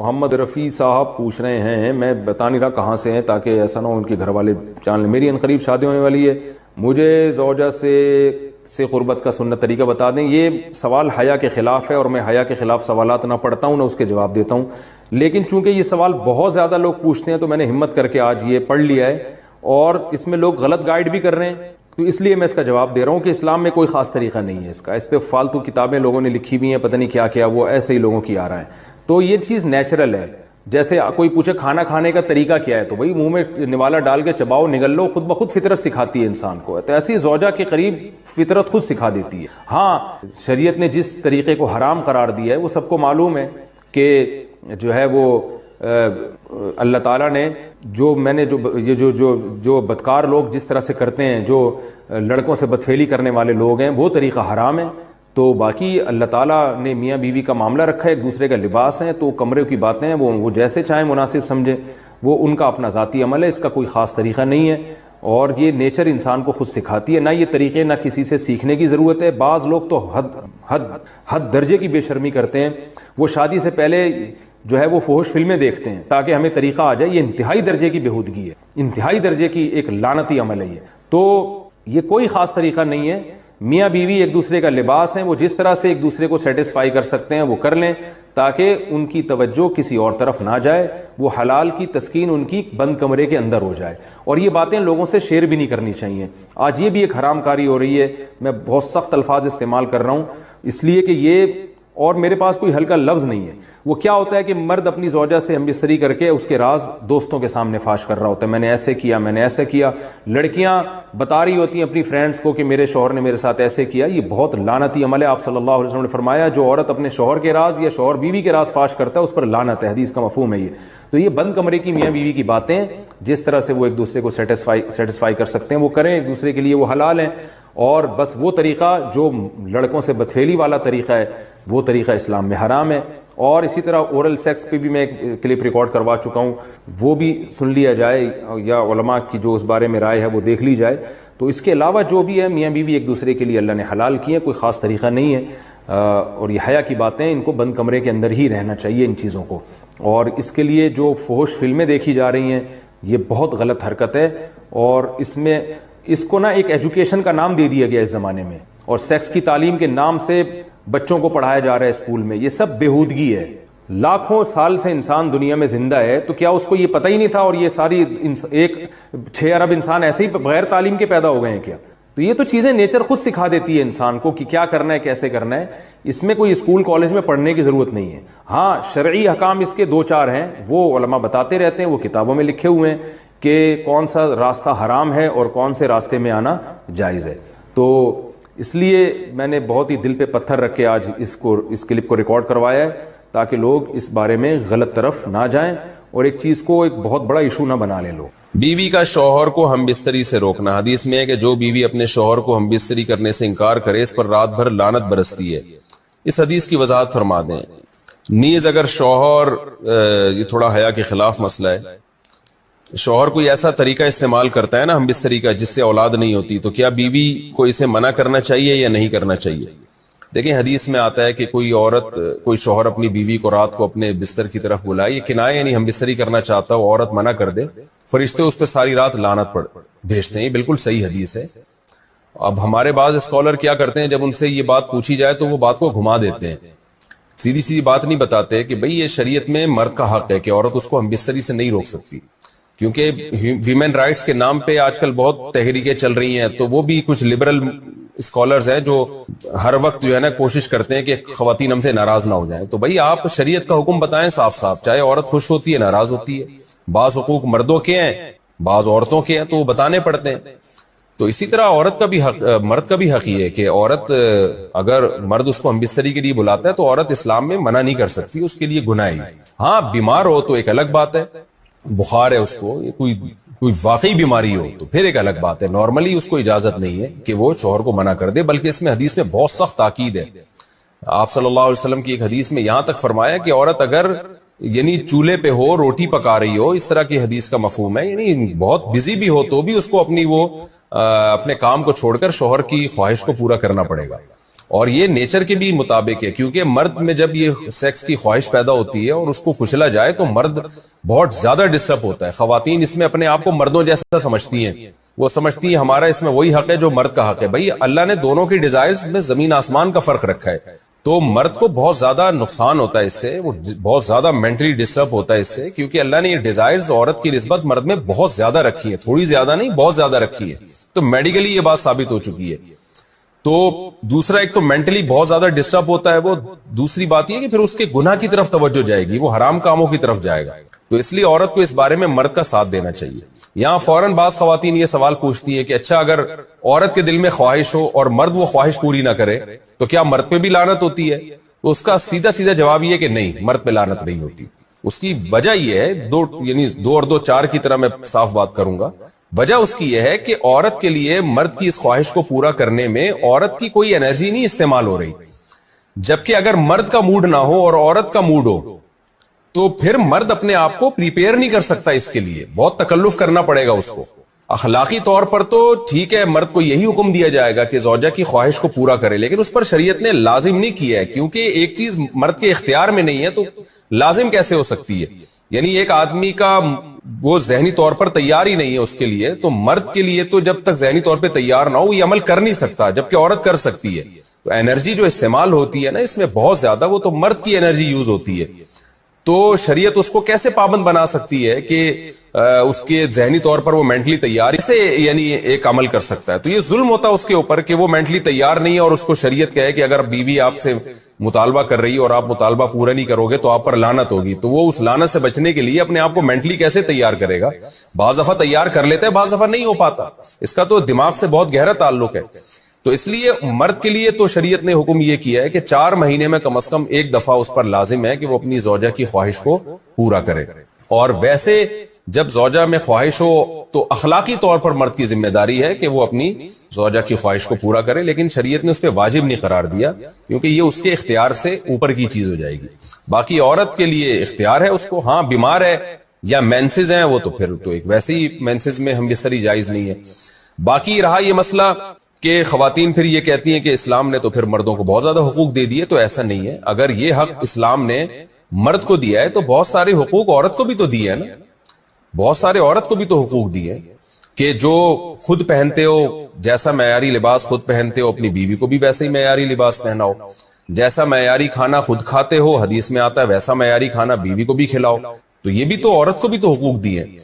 محمد رفیع صاحب پوچھ رہے ہیں، میں بتا نہیں رہا کہاں سے ہیں تاکہ ایسا نہ ہو ان کے گھر والے جان لیں، میری عنقریب شادی ہونے والی ہے، مجھے زوجہ سے قربت کا سنت طریقہ بتا دیں۔ یہ سوال حیا کے خلاف ہے اور میں حیا کے خلاف سوالات نہ پڑھتا ہوں نہ اس کے جواب دیتا ہوں، لیکن چونکہ یہ سوال بہت زیادہ لوگ پوچھتے ہیں تو میں نے ہمت کر کے آج یہ پڑھ لیا ہے، اور اس میں لوگ غلط گائیڈ بھی کر رہے ہیں، تو اس لیے میں اس کا جواب دے رہا ہوں کہ اسلام میں کوئی خاص طریقہ نہیں ہے اس کا، اس پہ فالتو کتابیں لوگوں نے لکھی ہوئی ہیں، پتہ نہیں کیا کیا، وہ ایسے ہی لوگوں کی آ رہا ہے۔ تو یہ چیز نیچرل ہے، جیسے کوئی پوچھے کھانا کھانے کا طریقہ کیا ہے تو بھائی منہ میں نوالا ڈال کے چباؤ نگل لو، خود بخود فطرت سکھاتی ہے انسان کو، تو ایسی زوجہ کے قریب فطرت خود سکھا دیتی ہے۔ ہاں شریعت نے جس طریقے کو حرام قرار دیا ہے وہ سب کو معلوم ہے کہ جو ہے وہ اللہ تعالیٰ نے جو بدکار لوگ جس طرح سے کرتے ہیں، جو لڑکوں سے بدفعلی کرنے والے لوگ ہیں، وہ طریقہ حرام ہے۔ تو باقی اللہ تعالیٰ نے میاں بیوی کا معاملہ رکھا ہے، ایک دوسرے کا لباس ہے، تو کمرے کی باتیں ہیں وہ جیسے چاہیں مناسب سمجھیں، وہ ان کا اپنا ذاتی عمل ہے، اس کا کوئی خاص طریقہ نہیں ہے، اور یہ نیچر انسان کو خود سکھاتی ہے، نہ یہ طریقے نہ کسی سے سیکھنے کی ضرورت ہے۔ بعض لوگ تو حد درجے کی بے شرمی کرتے ہیں، وہ شادی سے پہلے جو ہے وہ فحش فلمیں دیکھتے ہیں تاکہ ہمیں طریقہ آ جائے، یہ انتہائی درجے کی بےہودگی ہے، انتہائی درجے کی ایک لعنتی عمل ہے یہ۔ تو یہ کوئی خاص طریقہ نہیں ہے، میاں بیوی ایک دوسرے کا لباس ہیں، وہ جس طرح سے ایک دوسرے کو سیٹسفائی کر سکتے ہیں وہ کر لیں تاکہ ان کی توجہ کسی اور طرف نہ جائے، وہ حلال کی تسکین ان کی بند کمرے کے اندر ہو جائے، اور یہ باتیں لوگوں سے شیئر بھی نہیں کرنی چاہیے۔ آج یہ بھی ایک حرام کاری ہو رہی ہے، میں بہت سخت الفاظ استعمال کر رہا ہوں اس لیے کہ یہ، اور میرے پاس کوئی ہلکا لفظ نہیں ہے، وہ کیا ہوتا ہے کہ مرد اپنی زوجہ سے ہم بستری کر کے اس کے راز دوستوں کے سامنے فاش کر رہا ہوتا ہے، میں نے ایسے کیا، میں نے ایسے کیا، لڑکیاں بتا رہی ہوتی ہیں اپنی فرینڈز کو کہ میرے شوہر نے میرے ساتھ ایسے کیا۔ یہ بہت لعنتی عمل ہے، آپ صلی اللہ علیہ وسلم نے فرمایا جو عورت اپنے شوہر کے راز یا شوہر بیوی کے راز فاش کرتا ہے اس پر لعنت ہے، حدیث کا مفہوم ہے یہ۔ تو یہ بند کمرے کی میاں بیوی کی باتیں، جس طرح سے وہ ایک دوسرے کو سیٹسفائی کر سکتے ہیں وہ کریں، ایک دوسرے کے لیے وہ حلال ہیں، اور بس وہ طریقہ جو لڑکوں سے بدفعلی والا طریقہ ہے وہ طریقہ اسلام میں حرام ہے۔ اور اسی طرح اورل سیکس پہ بھی میں ایک کلپ ریکارڈ کروا چکا ہوں، وہ بھی سن لیا جائے، یا علماء کی جو اس بارے میں رائے ہے وہ دیکھ لی جائے۔ تو اس کے علاوہ جو بھی ہے میاں بیوی ایک دوسرے کے لیے اللہ نے حلال کیے ہیں، کوئی خاص طریقہ نہیں ہے، اور یہ حیا کی باتیں، ان کو بند کمرے کے اندر ہی رہنا چاہیے ان چیزوں کو۔ اور اس کے لیے جو فحش فلمیں دیکھی جا رہی ہیں یہ بہت غلط حرکت ہے، اور اس کو نا ایک ایجوکیشن کا نام دے دیا گیا اس زمانے میں، اور سیکس کی تعلیم کے نام سے بچوں کو پڑھایا جا رہا ہے اسکول میں، یہ سب بےہودگی ہے۔ لاکھوں سال سے انسان دنیا میں زندہ ہے، تو کیا اس کو یہ پتہ ہی نہیں تھا، اور یہ ساری 6 ارب انسان ایسے ہی بغیر تعلیم کے پیدا ہو گئے ہیں کیا؟ تو یہ تو چیزیں نیچر خود سکھا دیتی ہے انسان کو کہ کیا کرنا ہے، کیسے کرنا ہے، اس میں کوئی اسکول کالج میں پڑھنے کی ضرورت نہیں ہے۔ ہاں شرعی احکام اس کے 2-4 ہیں، وہ علماء بتاتے رہتے ہیں، وہ کتابوں میں لکھے ہوئے ہیں کہ کون سا راستہ حرام ہے اور کون سے راستے میں آنا جائز ہے۔ تو اس لیے میں نے بہت ہی دل پہ پتھر رکھ کے آج اس کلپ کو ریکارڈ کروایا ہے تاکہ لوگ اس بارے میں غلط طرف نہ جائیں اور ایک چیز کو ایک بہت بڑا ایشو نہ بنا لیں لوگ۔ بیوی کا شوہر کو ہم بستری سے روکنا، حدیث میں ہے کہ جو بیوی اپنے شوہر کو ہم بستری کرنے سے انکار کرے اس پر رات بھر لعنت برستی ہے۔ اس حدیث کی وضاحت فرما دیں۔ نیز اگر شوہر، یہ تھوڑا حیا کے خلاف مسئلہ ہے، شوہر کوئی ایسا طریقہ استعمال کرتا ہے نا ہم بستری کا جس سے اولاد نہیں ہوتی، تو کیا بیوی کو اسے منع کرنا چاہیے یا نہیں کرنا چاہیے؟ دیکھیں حدیث میں آتا ہے کہ کوئی شوہر اپنی بیوی کو رات کو اپنے بستر کی طرف بلائے، یہ کنایہ یعنی ہم بستری کرنا چاہتا ہو، عورت منع کر دے، فرشتے اس پہ ساری رات لعنت بھیجتے ہیں، یہ بالکل صحیح حدیث ہے۔ اب ہمارے بعض اسکالر کیا کرتے ہیں، جب ان سے یہ بات پوچھی جائے تو وہ بات کو گھما دیتے ہیں، سیدھی بات نہیں بتاتے کہ بھئی یہ شریعت میں مرد کا حق ہے کہ عورت اس کو ہم بستری سے نہیں روک سکتی، کیونکہ ویمن رائٹس کے نام پہ آج کل بہت تحریکیں چل رہی ہیں، تو وہ بھی کچھ لبرل اسکالرز ہیں جو ہر وقت جو ہے نا کوشش کرتے ہیں کہ خواتین ہم سے ناراض نہ ہو جائیں۔ تو بھئی آپ شریعت کا حکم بتائیں صاف صاف، چاہے عورت خوش ہوتی ہے ناراض ہوتی ہے، بعض حقوق مردوں کے ہیں بعض عورتوں کے ہیں تو وہ بتانے پڑتے ہیں۔ تو اسی طرح مرد کا بھی حق یہ ہے کہ عورت، اگر مرد اس کو ہم بستری کے لیے بلاتا ہے تو عورت اسلام میں منع نہیں کر سکتی، اس کے لیے گناہ ہے۔ ہاں بیمار ہو تو ایک الگ بات ہے، بخار ہے اس کو، کوئی واقعی بیماری ہو تو پھر ایک الگ بات ہے، نارملی اس کو اجازت نہیں ہے کہ وہ شوہر کو منع کر دے، بلکہ اس میں حدیث میں بہت سخت تاکید ہے۔ آپ صلی اللہ علیہ وسلم کی ایک حدیث میں یہاں تک فرمایا کہ عورت اگر یعنی چولہے پہ ہو، روٹی پکا رہی ہو، اس طرح کی حدیث کا مفہوم ہے، یعنی بہت بزی بھی ہو تو بھی اس کو اپنے کام کو چھوڑ کر شوہر کی خواہش کو پورا کرنا پڑے گا۔ اور یہ نیچر کے بھی مطابق ہے، کیونکہ مرد میں جب یہ سیکس کی خواہش پیدا ہوتی ہے اور اس کو کچلا جائے تو مرد بہت زیادہ ڈسٹرب ہوتا ہے. خواتین اس میں اپنے آپ کو مردوں جیسا سمجھتی ہیں، وہ سمجھتی ہیں ہمارا اس میں وہی حق ہے جو مرد کا حق ہے. بھائی اللہ نے دونوں کی ڈیزائرز میں زمین آسمان کا فرق رکھا ہے، تو مرد کو بہت زیادہ نقصان ہوتا ہے اس سے، وہ بہت زیادہ مینٹلی ڈسٹرب ہوتا ہے اس سے، کیونکہ اللہ نے یہ ڈیزائرز عورت کی نسبت مرد میں بہت زیادہ رکھی ہے، تھوڑی زیادہ نہیں بہت زیادہ رکھی ہے. تو میڈیکلی یہ بات ثابت ہو چکی ہے. تو دوسرا ایک تو مینٹلی بہت زیادہ ڈسٹرب ہوتا ہے وہ، دوسری بات یہ کہ پھر اس کے گناہ کی طرف توجہ جائے گی، وہ حرام کاموں کی طرف جائے گا. تو اس لیے عورت کو اس بارے میں مرد کا ساتھ دینا چاہیے. یہاں فوراً بعض خواتین یہ سوال پوچھتی ہیں کہ اچھا اگر عورت کے دل میں خواہش ہو اور مرد وہ خواہش پوری نہ کرے تو کیا مرد پہ بھی لعنت ہوتی ہے؟ تو اس کا سیدھا سیدھا جواب یہ کہ نہیں، مرد پہ لعنت نہیں ہوتی. اس کی وجہ یہ ہے، دو اور دو چار کی طرح میں صاف بات کروں گا. وجہ اس کی یہ ہے کہ عورت کے لیے مرد کی اس خواہش کو پورا کرنے میں عورت کی کوئی انرجی نہیں استعمال ہو رہی، جبکہ اگر مرد کا موڈ نہ ہو اور عورت کا موڈ ہو تو پھر مرد اپنے آپ کو پریپیئر نہیں کر سکتا، اس کے لیے بہت تکلف کرنا پڑے گا اس کو. اخلاقی طور پر تو ٹھیک ہے، مرد کو یہی حکم دیا جائے گا کہ زوجہ کی خواہش کو پورا کرے، لیکن اس پر شریعت نے لازم نہیں کیا ہے، کیونکہ ایک چیز مرد کے اختیار میں نہیں ہے تو لازم کیسے ہو سکتی ہے؟ یعنی ایک آدمی کا وہ ذہنی طور پر تیار ہی نہیں ہے اس کے لیے، تو مرد کے لیے تو جب تک ذہنی طور پہ تیار نہ ہو یہ عمل کر نہیں سکتا، جبکہ عورت کر سکتی ہے. تو انرجی جو استعمال ہوتی ہے نا اس میں بہت زیادہ، وہ تو مرد کی انرجی یوز ہوتی ہے. تو شریعت اس کو کیسے پابند بنا سکتی ہے کہ اس کے ذہنی طور پر وہ مینٹلی تیار سے یعنی ایک عمل کر سکتا ہے؟ تو یہ ظلم ہوتا ہے اس کے اوپر کہ وہ مینٹلی تیار نہیں ہے اور اس کو شریعت کہے کہ اگر بیوی آپ سے مطالبہ کر رہی ہے اور آپ مطالبہ پورا نہیں کرو گے تو آپ پر لعنت ہوگی. تو وہ اس لعنت سے بچنے کے لیے اپنے آپ کو مینٹلی کیسے تیار کرے گا؟ بعض دفعہ تیار کر لیتا ہے، بعض دفعہ نہیں ہو پاتا. اس کا تو دماغ سے بہت گہرا تعلق ہے. تو اس لیے مرد کے لیے تو شریعت نے حکم یہ کیا ہے کہ 4 مہینے میں کم از کم ایک دفعہ اس پر لازم ہے کہ وہ اپنی زوجہ کی خواہش کو پورا کرے. اور ویسے جب زوجہ میں خواہش ہو تو اخلاقی طور پر مرد کی ذمہ داری ہے کہ وہ اپنی زوجہ کی خواہش کو پورا کرے، لیکن شریعت نے اس پہ واجب نہیں قرار دیا کیونکہ یہ اس کے اختیار سے اوپر کی چیز ہو جائے گی. باقی عورت کے لیے اختیار ہے اس کو، ہاں بیمار ہے یا مینسز ہیں وہ تو پھر تو ایک ویسے ہی مینسز میں ہم بستری جائز نہیں ہے. باقی رہا یہ مسئلہ کہ خواتین پھر یہ کہتی ہیں کہ اسلام نے تو پھر مردوں کو بہت زیادہ حقوق دے دیے، تو ایسا نہیں ہے. اگر یہ حق اسلام نے مرد کو دیا ہے تو بہت سارے حقوق عورت کو بھی تو دیے ہیں نا، بہت سارے عورت کو بھی تو حقوق دیے کہ جو خود پہنتے ہو، جیسا معیاری لباس خود پہنتے ہو اپنی بیوی کو بھی ویسے ہی معیاری لباس پہناؤ، جیسا معیاری کھانا خود کھاتے ہو حدیث میں آتا ہے ویسا معیاری کھانا بیوی کو بھی کھلاؤ. تو یہ بھی تو عورت کو بھی تو حقوق دیے ہیں.